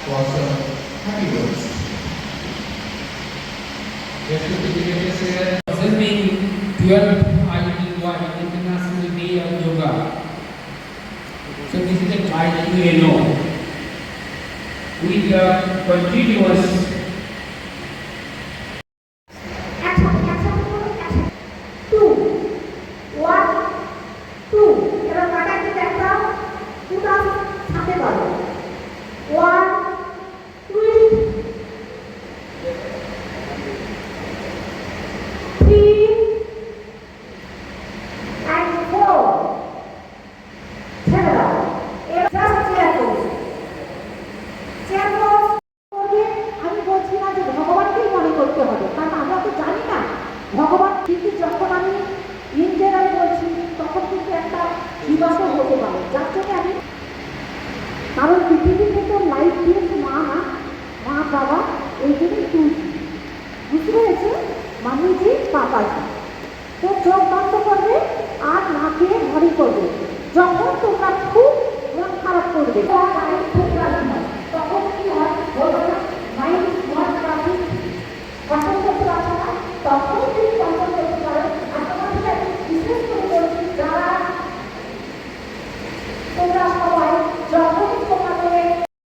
was happy words. Yes, Observing 12th IIT International Day of Yoga. So this is a IUNO with a continuous ভগবান কিন্তু যখন আমি enteral বলছি তখন কিন্তু একটা বিবাদও হতে পারে, যার জন্য আমি কারণ পৃথিবী থেকে লাইফ দিয়েছে মা বাবা, এই জন্যই